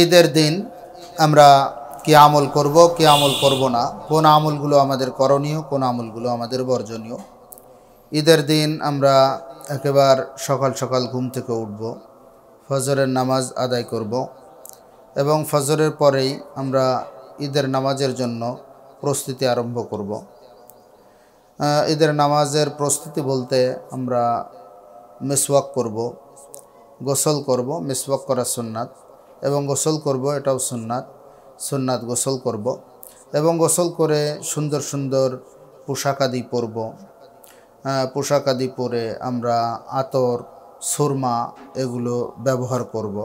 ঈদের দিন আমরা কি আমল করব কি আমল করব না, কোন আমলগুলো আমাদের করণীয় কোন আমলগুলো আমাদের বর্জনীয়। ঈদের দিন আমরা একেবারে সকাল সকাল ঘুম থেকে উঠব, ফজরের নামাজ আদায় করব এবং ফজরের পরেই আমরা ঈদের নামাজের জন্য প্রস্তুতি আরম্ভ করব। ঈদের নামাজের প্রস্তুতি বলতে আমরা মিসওয়াক করব, গোসল করব। মিসওয়াক করা সুন্নাত এবং গোসল করব, এটাও সুন্নাত গোসল করব এবং গোসল করে সুন্দর সুন্দর পোশাক আদি পরব। পোশাক আদি পরে আমরা আতর, সুরমা এগুলো ব্যবহার করব।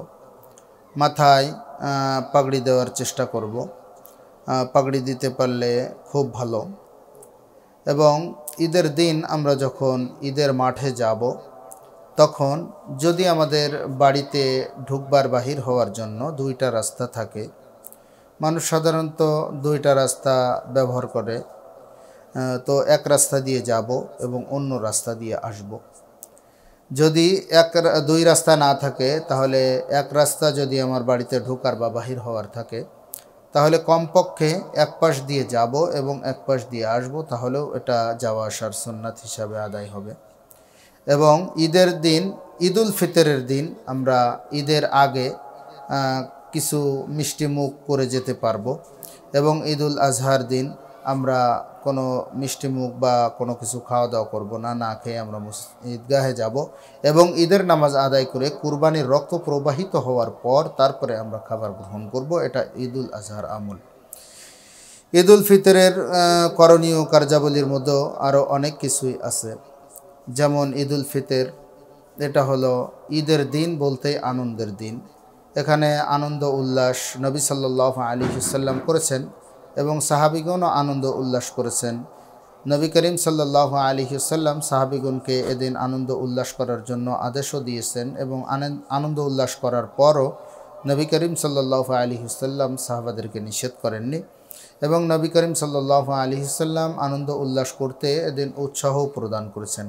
মাথায় পাগড়ি দেওয়ার চেষ্টা করব, পাগড়ি দিতে পারলে খুব ভালো। এবং ঈদের দিন আমরা যখন ঈদের মাঠে যাব, তখন যদি আমাদের বাড়িতে ঢুকবার বাহির হওয়ার জন্য দুইটা রাস্তা থাকে, মানুষ সাধারণত দুইটা রাস্তা ব্যবহার করে, তো এক রাস্তা দিয়ে যাব এবং অন্য রাস্তা দিয়ে আসব। যদি দুই রাস্তা না থাকে, তাহলে এক রাস্তা যদি আমার বাড়িতে ঢোকার বা বাহির হওয়ার থাকে, তাহলে কমপক্ষে এক পাশ দিয়ে যাব এবং এক পাশ দিয়ে আসব, তাহলেও এটা যাওয়া আসার সুন্নাত হিসাবে আদায় হবে। এবং ঈদের দিন, ঈদুল ফিতরের দিন আমরা ঈদের আগে কিছু মিষ্টি মুখ করে যেতে পারবো এবং ঈদুল আজহার দিন আমরা কোনো মিষ্টি মুখ বা কোনো কিছু খাওয়া দাওয়া করব না, না খেয়ে আমরা ঈদগাহে যাব এবং ঈদের নামাজ আদায় করে কুরবানির রক্ত প্রবাহিত হওয়ার পর তারপরে আমরা খাবার গ্রহণ করব। এটা ঈদুল আজহার আমল। ঈদুল ফিতরের করণীয় কার্যাবলীর মধ্যে আরও অনেক কিছুই আছে। যেমন ঈদুল ফিতর, এটা হলো ঈদের দিন বলতে আনন্দের দিন। এখানে আনন্দ উল্লাস নবী সাল্লাল্লাহু আলাইহি ওয়াসাল্লাম করেছেন এবং সাহাবীগণও আনন্দ উল্লাস করেছেন। নবী করিম সাল্লাল্লাহু আলাইহি ওয়াসাল্লাম সাহাবীগণকে এদিন আনন্দ উল্লাস করার জন্য আদেশও দিয়েছেন এবং আনন্দ উল্লাস করার পরও নবী করিম সাল্লাল্লাহু আলাইহি ওয়াসাল্লাম সাহাবাদেরকে নিষেধ করেননি এবং নবী করিম সাল্লাল্লাহু আলাইহি ওয়াসাল্লাম আনন্দ উল্লাস করতে এদিন উৎসাহ প্রদান করেছেন।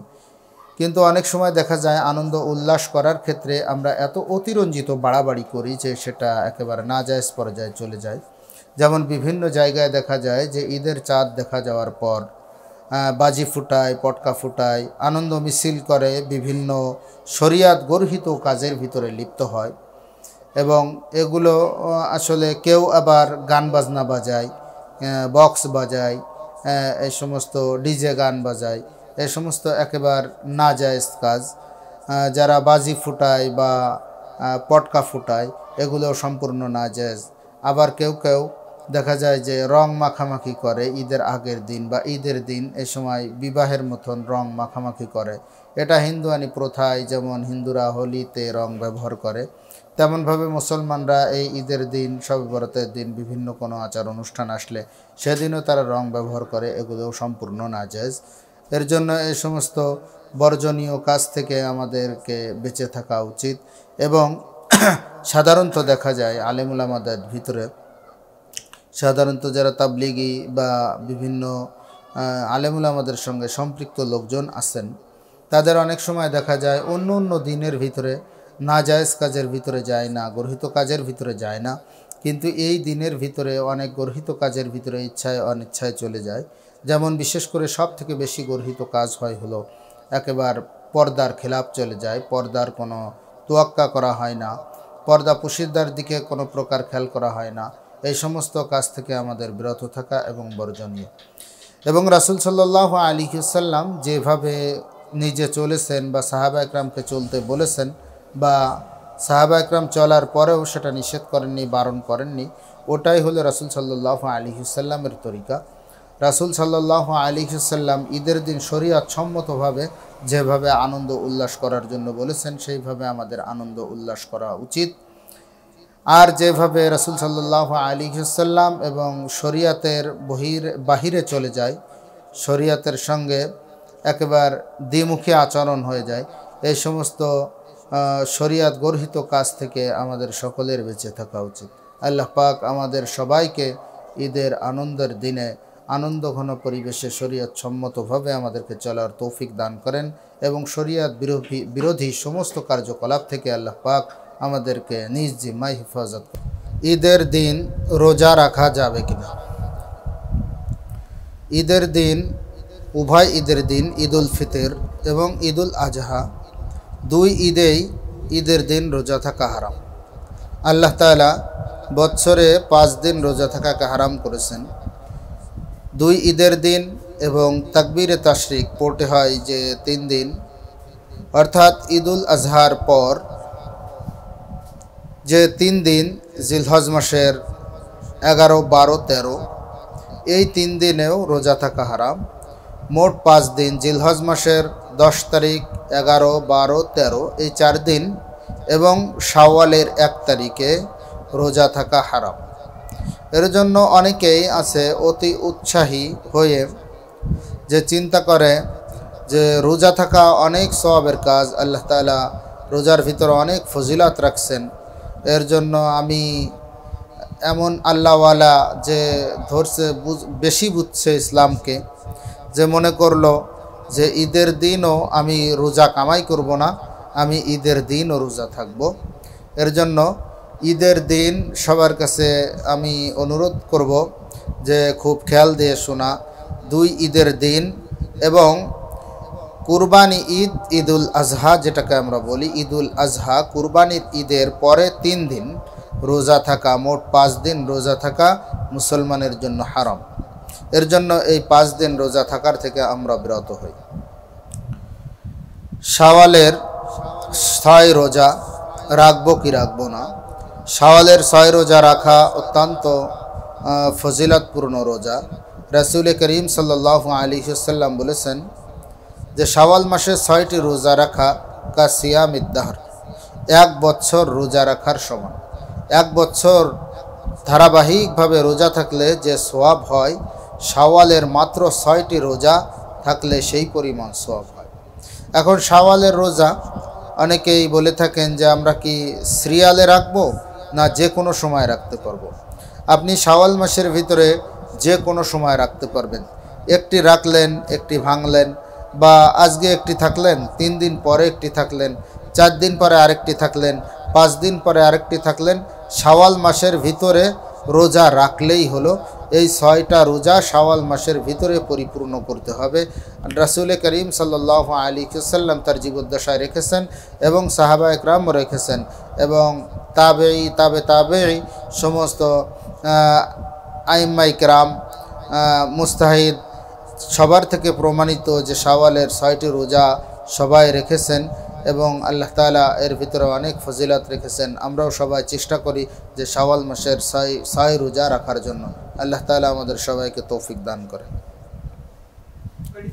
কিন্তু অনেক সময় দেখা যায় আনন্দ উল্লাস করার ক্ষেত্রে আমরা এত অতিরঞ্জিত বাড়াবাড়ি করি যে সেটা একেবারে নাজায়েজ পর্যায়ে চলে যায়। যেমন বিভিন্ন জায়গায় দেখা যায় যে ঈদের চাঁদ দেখা যাওয়ার পর বাজি ফুটায়, পটকা ফুটায়, আনন্দ মিছিল করে, বিভিন্ন শরিয়াত গর্হিত কাজের ভিতরে লিপ্ত হয় এবং এগুলো আসলে কেউ আবার গান বাজনা বাজায়, বক্স বাজায়, এই সমস্ত ডিজে গান বাজায়, এই সমস্ত একেবারে নাজায়েজ কাজ। যারা বাজি ফুটায় বা পটকা ফুটায় এগুলো সম্পূর্ণ নাজায়েজ। আবার কেউ কেউ দেখা যায় যে রং মাখামাখি করে ঈদের আগের দিন বা ঈদের দিন, এ সময় বিবাহের মতন রং মাখামাখি করে। এটা হিন্দুয়ানি প্রথায়, যেমন হিন্দুরা হোলিতে রং ব্যবহার করে, তেমনভাবে মুসলমানরা এই ঈদের দিন, শবে বরাতের দিন বিভিন্ন কোনো আচার অনুষ্ঠান আসলে সেদিনও তারা রং ব্যবহার করে। এগুলোও সম্পূর্ণ নাজায়েজ। এর জন্য এই সমস্ত বর্জনীয় কাজ থেকে আমাদেরকে বেঁচে থাকা উচিত। এবং সাধারণত দেখা যায় আলেম উলামাদের ভিতরে, সাধারণত যারা তাবলিগি বা বিভিন্ন আলেম উলামাদের সঙ্গে সম্পৃক্ত লোকজন আছেন, তাদের অনেক সময় দেখা যায় অন্য অন্য দিনের ভিতরে নাজায়েজ কাজের ভিতরে যায় না, গর্হিত কাজের ভিতরে যায় না, কিন্তু এই দিনের ভিতরে অনেক গর্হিত কাজের ভিতরে ইচ্ছায় অনিচ্ছায় চলে যায়। যেমন বিশেষ করে সব থেকে বেশি গর্হিত কাজ হয় হলো একেবারে পর্দার খেলাপ চলে যায়, পর্দার কোনো তোয়াক্কা করা হয় না, পর্দা পুশিদার দিকে কোনো প্রকার খেয়াল করা হয় না। এই সমস্ত কাজ থেকে আমাদের বিরত থাকা এবং বর্জনীয়। এবং রাসূল সাল্লাল্লাহু আলাইহি ওয়াসাল্লাম যেভাবে নিজে চলেছেন বা সাহাবা একরামকে চলতে বলেছেন বা সাহাবা একরাম চলার পরেও সেটা নিষেধ করেননি, বারণ করেননি, ওটাই হলো রাসূল সাল্লাল্লাহু আলাইহি ওয়াসাল্লামের তরিকা। রাসূল সাল্লাল্লাহু আলাইহি ওয়াসাল্লাম ঈদের দিন শরীয়ত সম্মতভাবে যেভাবে আনন্দ উল্লাস করার জন্য বলেছেন, সেইভাবে আমাদের আনন্দ উল্লাস করা উচিত। আর যেভাবে রাসূল সাল্লাল্লাহু আলাইহি ওয়াসাল্লাম এবং শরীয়তের বাহিরে চলে যায়, শরীয়তের সঙ্গে একেবারে দ্বিমুখী আচরণ হয়ে যায়, এই সমস্ত শরীয়ত গর্হিত কাজ থেকে আমাদের সকলের বেঁচে থাকা উচিত। আল্লাহ পাক আমাদের সবাইকে ঈদের আনন্দের দিনে আনন্দঘন পরিবেশে শরীয়ত সম্মতভাবে আমাদেরকে চলার তৌফিক দান করেন এবং শরীয়ত বিরোধী সমস্ত কার্যকলাপ থেকে আল্লাহ পাক আমাদেরকে নিজ জিম্মায় হেফাজত করে। ঈদের দিন রোজা রাখা যাবে কিনা? ঈদের দিন, উভয় ঈদের দিন, ঈদুল ফিতর এবং ঈদুল আজহা, দুই ঈদেই ঈদের দিন রোজা থাকা হারাম। আল্লাহ তাআলা বছরে 5 দিন রোজা থাকাকে হারাম করেছেন। দুই ঈদের দিন এবং তাকবীরে তাশরিক পড়তে হয় যে 3 দিন, অর্থাৎ ঈদুল আজহার পর যে 3 দিন জিলহজ মাসের 11, 12, 13, এই 3 দিনেও রোজা থাকা হারাম। মোট 5 দিন, জিলহজ মাসের 10 তারিখ, 11, 12, 13 এই 4 দিন এবং শাওয়ালের 1 তারিখে রোজা থাকা হারাম। এর জন্য অনেকেই আছে অতি উৎসাহী হয়ে যে চিন্তা করে যে রোজা থাকা অনেক সওয়াবের কাজ, আল্লাহ তাআলা রোজার ভিতরে অনেক ফজিলত রাখছেন। এর জন্য আমি এমন আল্লাহওয়ালা যে ধরছে, বেশি বুঝছে ইসলামকে, যে মনে করলো যে ঈদের দিনও আমি রোজা কামাই করব না, আমি ঈদের দিনও রোজা থাকব। এর জন্য ঈদের দিন সবার কাছে আমি অনুরোধ করব যে খুব খেয়াল দিয়ে শোনা, দুই ঈদের দিন এবং কুরবানি ঈদ, ঈদুল আজহা যেটাকে আমরা বলি ঈদুল আজহা, কুরবানির ঈদের পরে 3 দিন রোজা থাকা, মোট 5 দিন রোজা থাকা মুসলমানের জন্য হারাম। এর জন্য এই 5 দিন রোজা থাকার থেকে আমরা বিরত হই। শাওয়ালের 6 রোজা রাখবো কি রাখবো না? শাওয়ালের 6 রোজা রাখা অত্যন্ত ফজিলতপূর্ণ রোজা। রাসূল করিম সাল্লাল্লাহু আলাইহি ওয়াসাল্লাম বলেছেন যে শাওয়াল মাসে 6টি রোজা রাখা কা সিয়ামিদ দাহর, 1 বছর রোজা রাখার সমান। 1 বছর ধারাবাহিকভাবে রোজা থাকলে যে সওয়াব হয়, শাওয়ালের মাত্র 6টি রোজা থাকলে সেই পরিমাণ সওয়াব হয়। এখন শাওয়ালের রোজা অনেকেই বলে থাকেন যে আমরা কি সিরিয়ালে রাখবো না যে কোনো সময় রাখতে পারবো? আপনি শাওয়াল মাসের ভিতরে যে কোনো সময় রাখতে পারবেন। একটি রাখলেন, একটি ভাঙলেন, বা আজকে একটি থাকলেন, 3 দিন পরে একটি থাকলেন, 4 দিন পরে আরেকটি থাকলেন, 5 দিন পরে আরেকটি থাকলেন। শাওয়াল মাসের ভিতরে রোজা রাখলেই হলো। এই 6টা রোজা শাওয়াল মাসের ভিতরে পরিপূর্ণ করতে হবে। রাসূল করিম সাল্লাল্লাহু আলাইহি ওয়াসাল্লাম তার জীবদ্দশায় রেখেছেন এবং সাহাবা একরামও রেখেছেন এবং তাবেঈ সমস্ত আইম্মায়ে কেরাম, মুস্তাহিদ সবার থেকে প্রমাণিত যে শাওয়ালের 6টি রোজা সবাই রেখেছেন এবং আল্লাহ তাআলা এর ভিতরে অনেক ফজিলত রেখেছেন। আমরাও সবাই চেষ্টা করি যে শাওয়াল মাসের 6 রোজা রাখার জন্য। আল্লাহ তাআলা আমাদের সবাইকে তৌফিক দান করেন।